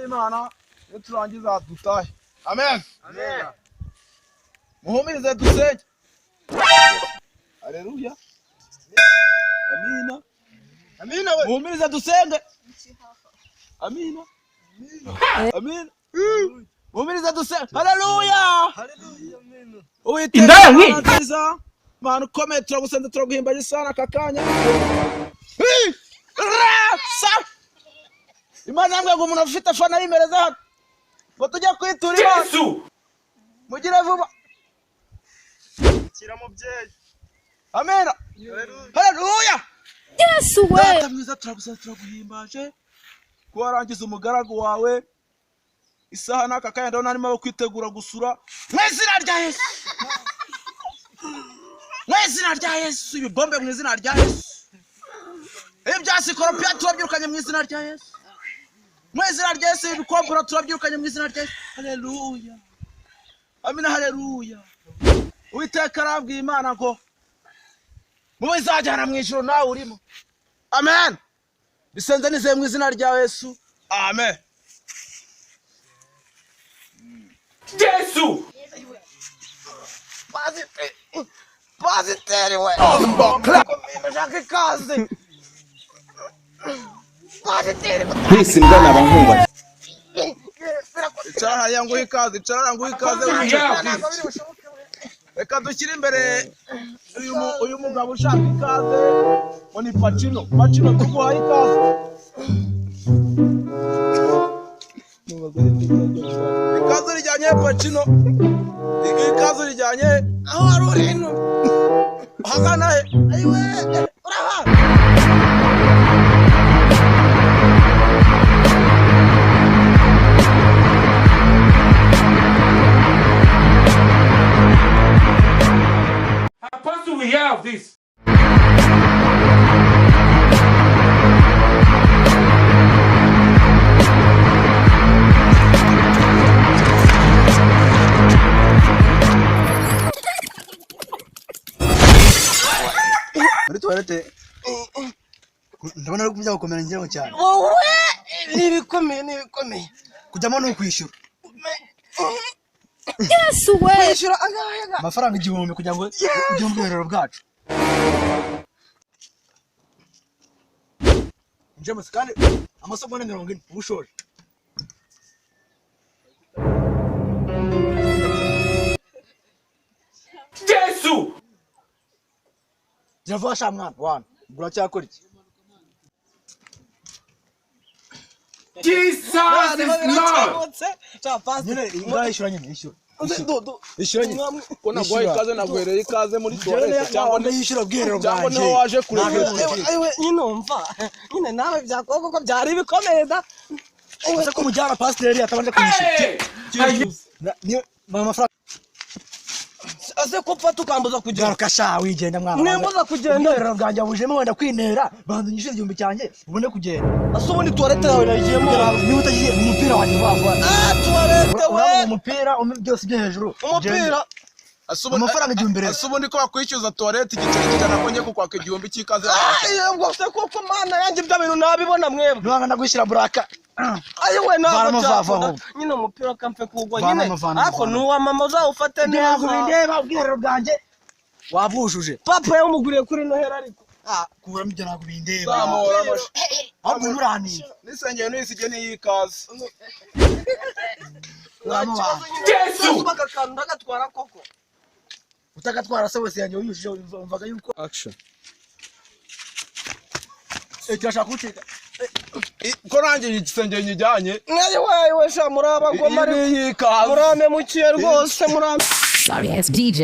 y'Imana turangiza dutahe. Amen. Amen. Muhumirize dusenge. Haleluya. Amina. Amina we. Muhumirize dusenge. Amina. Amina. Muhumirize dusenge. Haleluya. Haleluya. Amina. Uwiteka Mana ukomeye turagusenze turaguhimbaje sana aka kanya. Imana yambwiye ngo umuntu afite fana yimereza hano ngo tujye kwitura Imana. Yesu mugire vuba. Kira mubyeyi. Amena. Haleluya. Yesu we. Data mwiza turagusenze turaguhimbaje ko warangiza umugaragu wawe isaha n'aka kanya ndabona arimo kwitegura gusura mu izina rya Yesu. Mu izina rya Yesu ibibombe mu izina rya Yesu. Ibyasi koropia turabyirukanye mu izina rya Yesu. Mu izina rya Yesu ibikombora turabyirukanye mu izina rya Yesu. Haleluya. Amina haleluya. Uwiteka arabwiye Imana ngo muzajyana mu ijuru nawe urimo. Amen. Bisenze nizeye mu izina rya Yesu. Amen. Yesu. Pasiteri we. Ndashaka ikaze. Pasiteri. Kwisi mbona abankumva. Icara yangu ikaze, icara yangu ikaze. Reka dushyire imbere uyu mugabo ushaka ikaze. Ngo ni Pacino. Pacino tuguhaye ikaze. Ikaze rijyanye Pacino. Ikaze rijyanye aho ari uri hino. Hagana he? Ayiwe. Uraha. Apostle, we have this. Muri toilette. Ndabona ari kujya gukomera ngero cyane. Wowe nibikomeye. Kujyamo no kwishyura. Yesu we. Kwishyura amafaranga 1000 kugira ngo ujye mu bwerero bwacu. Nje musikane amasogonde 40 ubushoje. Yesu. Javasha mwana wana. Buracyakora iki? Jesus is Lord. Nyine ingayishura nyine ishyura. Ishyura nyine. Ko nagwaye ikaze nagwereye ikaze muri toilette cyangwa ndayishyura bwerero bwanjye. Cyangwa niho waje kureba. Ayiwe nyine umva. Nyine nawe byakoko ko byari bikomeye da. Ese ko mujyana pasiteri atabanje kwishyura. Niyo amafaranga ase kopfa tukambuza kugenda. Garuka sha wigenda mwana. Nembuza kugenda. Bwerero bwanjye bujemo wenda kwintera. Banza nyishyura 1000 cyanjye ubone kugenda. Ase ubundi toilette yawe nayigiyemo. Niba utagiye mu mupira wanjye vuba. Toilette we. Umupira byose byo hejuru. Umupira. Amafaranga 1000 ase ubundi ko wakwishyuza toilette igiceri kijana ko njye kukwaka 1000 cy'ikaze. Ngo se koko mana yanjye bya bintu nabibona mwebwe. Nanga ndagwishyira buraka. Ayiwe ntabwo cyavamo. Nyine umupira kamfe kugwa nyine. Ako nuwa mama uzawufate neza. Ndeba ubwirero bwanjye wabujuje. Papa yamuguriye kuri Noheri ariko. Kuramo ibyo ntabwo bindeba. Zamora amasho. Ahubwo murani. Nisengeye nisige n'iyikaze. Yesu. Bakakanda gatwara koko. Utagatwara se wese yanjye uyushije umvaga yuko action. Kirashaka kucika. Ko nanjye igisengeye nyijyanye. Ayiwe sha muraba ngoma ari. Murame mukiye rwose murame. Sorry ass DJ.